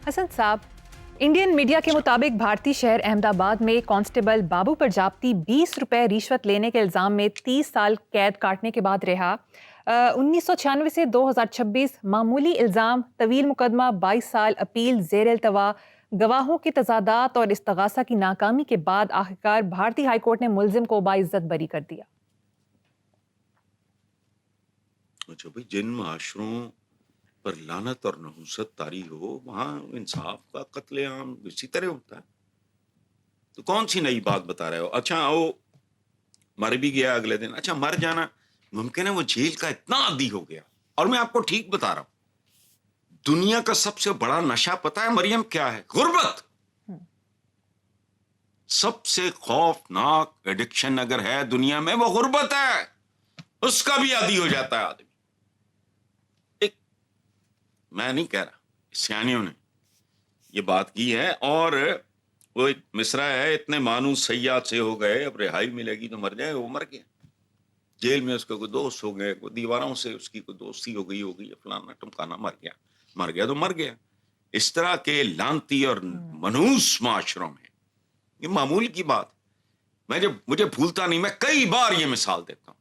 حسن صاحب، Indian media کے مطابق بھارتی شہر احمد آباد میں کانسٹیبل بابو پرجاپتی 20 روپے رشوت لینے کے الزام میں 30 سال قید کاٹنے کے بعد رہا۔ 1996 سے 2026 معمولی الزام، طویل مقدمہ، 22 سال اپیل زیر التوا، گواہوں کی تضادات اور استغاثہ کی ناکامی کے بعد آخرکار بھارتی ہائی کورٹ نے ملزم کو باعزت بری کر دیا۔ اچھا بھائی، جن معاشروں پر لعنت اور نحوست طاری ہو وہاں انصاف کا قتل عام اسی طرح ہوتا ہے، تو کون سی نئی بات بتا رہے ہو؟ اچھا وہ مر بھی گیا اگلے دن، اچھا مر جانا ممکن ہے، وہ جیل کا اتنا عادی ہو گیا۔ اور میں آپ کو ٹھیک بتا رہا ہوں، دنیا کا سب سے بڑا نشہ پتا ہے مریم کیا ہے؟ غربت۔ سب سے خوفناک ایڈکشن اگر ہے دنیا میں وہ غربت ہے، اس کا بھی عادی ہو جاتا ہے آدمی۔ میں نہیں کہہ رہا، سیانیوں نے یہ بات کی ہے۔ اور وہ ایک مصرع ہے، اتنے مانوس سیاد سے ہو گئے، اب رہائی ملے گی تو مر جائے، وہ مر گیا۔ جیل میں اس کے کوئی دوست ہو گئے، کوئی دیواروں سے اس کی کوئی دوستی ہو گئی فلانا ٹمکانا، مر گیا تو مر گیا۔ اس طرح کے لانتی اور منحوس معاشروں میں یہ معمول کی بات۔ مجھے بھولتا نہیں، میں کئی بار یہ مثال دیتا ہوں،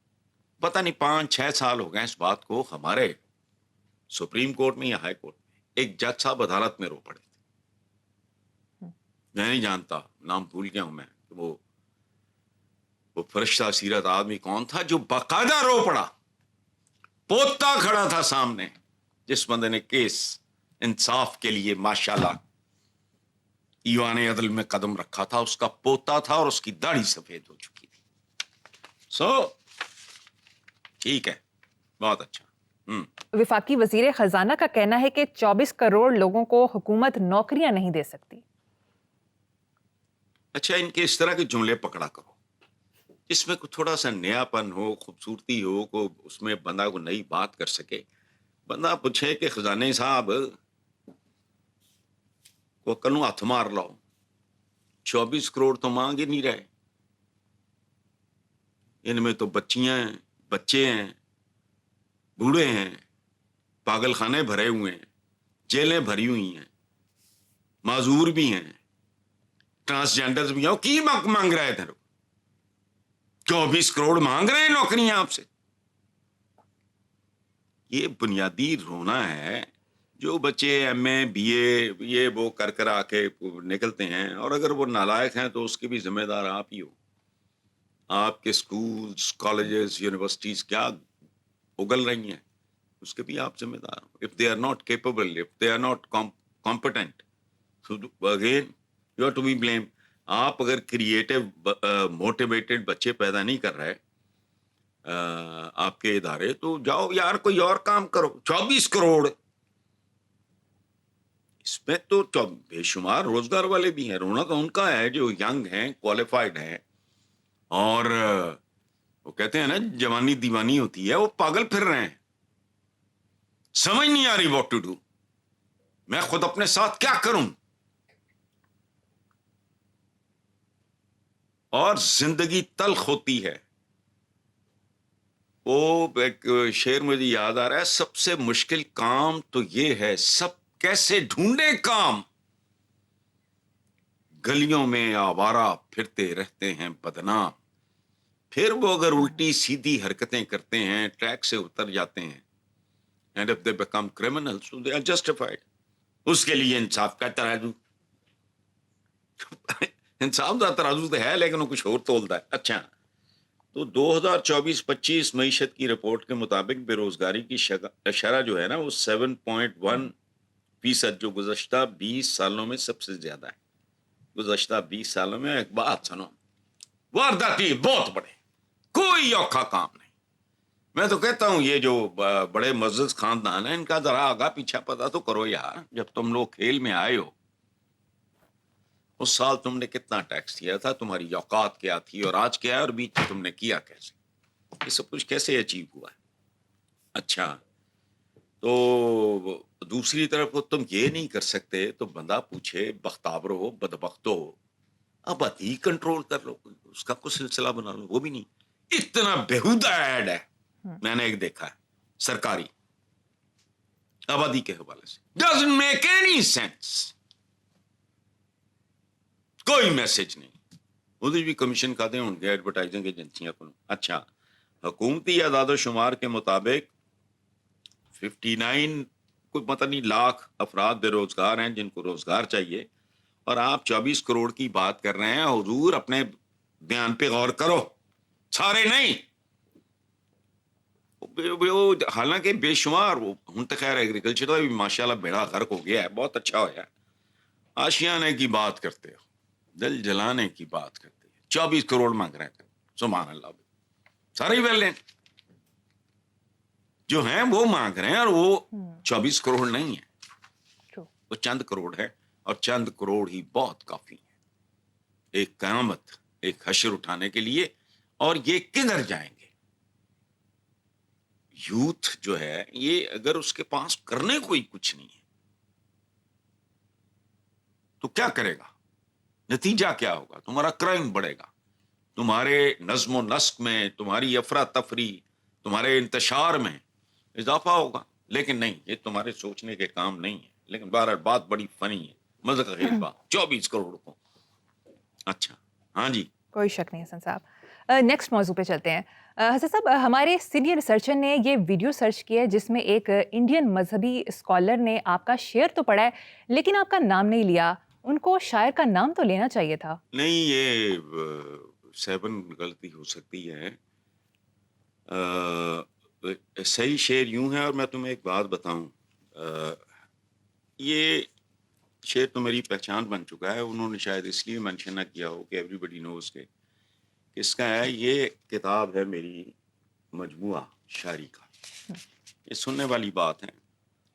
پتہ نہیں 5-6 سال ہو گئے اس بات کو، ہمارے سپریم کورٹ میں یا ہائی کورٹ میں ایک جج صاحب عدالت میں رو پڑے تھے۔ میں نہیں جانتا، نام بھول گیا ہوں میں، وہ فرشتہ سیرت آدمی کون تھا جو باقاعدہ رو پڑا، پوتا کھڑا تھا سامنے، جس بندے نے کیس انصاف کے لیے ماشاءاللہ ایوان عدل میں قدم رکھا تھا، اس کا پوتا تھا اور اس کی داڑھی سفید ہو چکی تھی۔ ٹھیک ہے، بہت اچھا۔ وفاقی وزیر خزانہ کا کہنا ہے کہ 24 کروڑ لوگوں کو حکومت نوکریاں نہیں دے سکتی۔ اچھا، ان کے اس طرح کے جملے پکڑا کرو جس میں کوئی تھوڑا سا نیا پن ہو، خوبصورتی ہو، کو اس میں بندہ کو نئی بات کر سکے۔ بندہ پوچھے کہ خزانے صاحب کو کنو ہاتھ مار لاؤ، 24 کروڑ تو مانگ ہی نہیں رہے، ان میں تو بچیاں ہیں، بچے ہیں، بوڑھے ہیں، پاگل خانے بھرے ہوئے ہیں، جیلیں بھری ہوئی ہیں، معذور بھی ہیں، ٹرانسجینڈرز بھی ہیں، کی مانگ رہے تھے؟ 24 کروڑ مانگ رہے ہیں نوکریاں آپ سے۔ یہ بنیادی رونا ہے۔ جو بچے ایم اے بی اے یہ وہ کر آ کے نکلتے ہیں، اور اگر وہ نالائق ہیں تو اس کی بھی ذمہ دار آپ ہی ہو۔ آپ کے سکولز، کالجز، یونیورسٹیز کیا اگل رہی ہیں، اس کے بھی آپ ذمہ دار ہو۔ if they are not capable, if they are not competent, so again you are to be blamed۔ آپ اگر کریٹو موٹیویٹڈ بچے پیدا نہیں کر رہے آپ کے ادارے، تو جاؤ یار کوئی اور کام کرو۔ 24 کروڑ، اس میں تو بے شمار روزگار والے بھی ہیں۔ رونا تو ان کا ہے جو ینگ ہیں، کوالیفائڈ ہیں، اور وہ کہتے ہیں نا جوانی دیوانی ہوتی ہے، وہ پاگل پھر رہے ہیں، سمجھ نہیں آ رہی واٹ ٹو ڈو، میں خود اپنے ساتھ کیا کروں۔ اور زندگی تلخ ہوتی ہے۔ وہ ایک شعر مجھے یاد آ رہا ہے، سب سے مشکل کام تو یہ ہے سب کیسے ڈھونڈے کام، گلیوں میں آوارہ پھرتے رہتے ہیں بدنام، پھر وہ اگر الٹی سیدھی حرکتیں کرتے ہیں ٹریک سے اتر جاتے ہیں، and if they become criminals so they are justified۔ اس کے لیے انصاف کا ترازو، انصاف کا ترازو تو ہے لیکن وہ کچھ اور تولتا ہے۔ اچھا، تو 2024-25 معیشت کی رپورٹ کے مطابق بے روزگاری کی شرح جو ہے نا وہ 7.1%، جو گزشتہ 20 سالوں میں سب سے زیادہ ہے۔ گزشتہ 20 سالوں میں ایک بات سنو، وارداتی بہت بڑے، کوئی اوکھا کام نہیں۔ میں تو کہتا ہوں یہ جو بڑے معزز خاندان ہیں ان کا ذرا آگا پیچھا پتا تو کرو یار۔ جب تم لوگ کھیل میں آئے ہو، اس سال تم نے کتنا ٹیکس دیا تھا، تمہاری اوقات کیا تھی، اور آج کیا ہے، اور بیچ میں تم نے کیا کیسے، یہ سب کچھ کیسے اچیو ہوا ہے۔ اچھا، تو دوسری طرف تم یہ نہیں کر سکتے تو بندہ پوچھے بختاور ہو بدبخت ہو، آبادی کنٹرول کر لو، اس کا کچھ سلسلہ بنا لو، وہ بھی نہیں۔ اتنا بےہودہ ایڈ ہے میں نے ایک دیکھا ہے سرکاری آبادی کے حوالے سے، ڈزنٹ میک اینی سینس۔ کوئی میسج نہیں. ادھر بھی کمیشن کھاتے ہوں گے ایڈورٹائزنگ ایجنسیاں کو. اچھا, حکومتی اعداد و شمار کے مطابق 59 کوئی پتہ نہیں لاکھ افراد بے روزگار ہیں جن کو روزگار چاہیے, اور آپ 24 کروڑ کی بات کر رہے ہیں. حضور اپنے بیان پہ غور کرو, سارے نہیں. حالانکہ بے شمار ہوں تو خیر ایگریکلچر کا بھی ماشاء اللہ بیڑا غرق ہو گیا ہے, بہت اچھا ہوا ہے. آشیانے کی بات کرتے ہو, دل جلانے کی بات کرتے ہیں. 24 کروڑ مانگ رہے ہیں, سبحان اللہ. سارے ویل ہیں جو ہیں وہ مانگ رہے ہیں, اور وہ 24 کروڑ نہیں ہے, وہ چند کروڑ ہے, اور چند کروڑ ہی بہت کافی ہے ایک قیامت, ایک حشر اٹھانے کے لیے. اور یہ کدھر جائیں گے؟ یوتھ جو ہے یہ اگر اس کے پاس کرنے کوئی کچھ نہیں ہے تو کیا کرے گا؟ نتیجہ کیا ہوگا؟ تمہارا کرائم بڑھے گا, تمہارے نظم و نسق میں, تمہاری افراتفری, تمہارے انتشار میں اضافہ ہوگا. لیکن نہیں, یہ تمہارے سوچنے کے کام نہیں ہے. لیکن بہرحال بات بڑی فنی ہے, مزہ کا خیز بات. 24 کروڑ کو. اچھا, ہاں جی, کوئی شک نہیں حسن صاحب. نیکسٹ موضوع پہ چلتے ہیں. حسن صاحب, ہمارے سینئر ریسرچر نے یہ ویڈیو سرچ کیا ہے جس میں ایک انڈین مذہبی اسکالر نے آپ کا شعر تو پڑھا ہے لیکن آپ کا نام نہیں لیا. ان کو شاعر کا نام تو لینا چاہیے تھا. نہیں یہ 7 غلطی ہو سکتی ہے. صحیح شعر یوں ہے, اور میں تمہیں ایک بات بتاؤں, یہ شعر تو میری پہچان بن چکا ہے. انہوں نے شاید اس لیے مینشن نہ کیا ہو کہ ایوری بڈی نوز کے کس کا ہے. یہ کتاب ہے میری مجموعہ شاعری کا. یہ سننے والی بات ہے.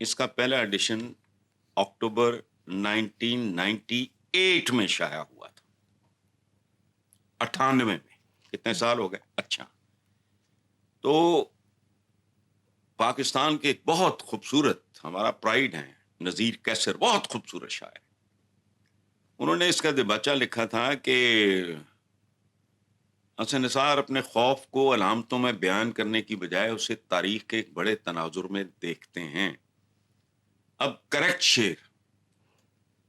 اس کا پہلا ایڈیشن اکتوبر 1998 میں شائع ہوا تھا, 98 میں. کتنے سال ہو گئے. اچھا, تو پاکستان کے ایک بہت خوبصورت, ہمارا پرائیڈ ہیں, نذیر کیسر, بہت خوبصورت شاعر. انہوں نے اس کا دباچہ لکھا تھا کہ حسن نثار اپنے خوف کو علامتوں میں بیان کرنے کی بجائے اسے تاریخ کے ایک بڑے تناظر میں دیکھتے ہیں. اب کریکٹ شعر,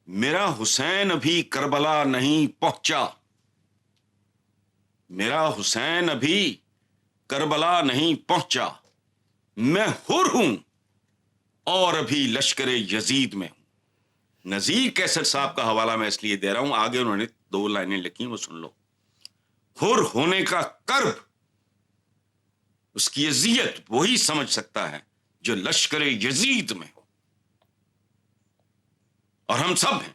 میرا حسین ابھی کربلا نہیں پہنچا, میرا حسین ابھی کربلا نہیں پہنچا, میں حر ہوں اور ابھی لشکر یزید میں ہوں. نذیر کیسر صاحب کا حوالہ میں اس لیے دے رہا ہوں, آگے انہوں نے 2 لائنیں لکھی, وہ سن لو. حر ہونے کا کرب, اس کی اذیت وہی سمجھ سکتا ہے جو لشکر یزید میں ہو. اور ہم سب ہیں,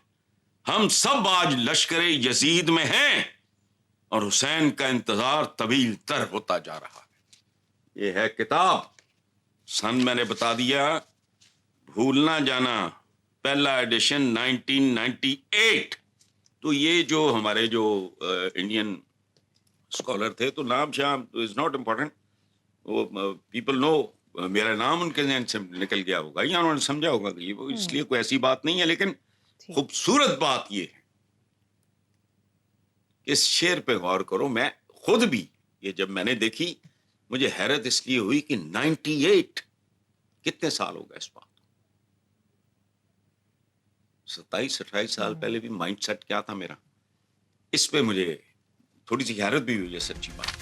ہم سب آج لشکر یزید میں ہیں, اور حسین کا انتظار طویل تر ہوتا جا رہا ہے. یہ ہے کتاب, سن میں نے بتا دیا, بھولنا جانا, پہلا ایڈیشن 1998. تو یہ جو ہمارے جو انڈین اسکالر تھے, تو نام شام از ناٹ امپورٹنٹ, وہ پیپل نو, میرا نام ان کے ذہن سے نکل گیا ہوگا یا انہوں نے سمجھا ہوگا کہ یہ اس لیے کوئی ایسی بات نہیں ہے. لیکن خوبصورت بات یہ ہے, اس شعر پہ غور کرو. میں خود بھی یہ جب میں نے دیکھی مجھے حیرت اس لیے ہوئی کہ 98 کتنے سال ہو گئے اس بات, 27-28 سال پہلے بھی مائنڈ سیٹ کیا تھا میرا. اس پہ مجھے تھوڑی سی حیرت بھی ہوئی ہے, سچی بات.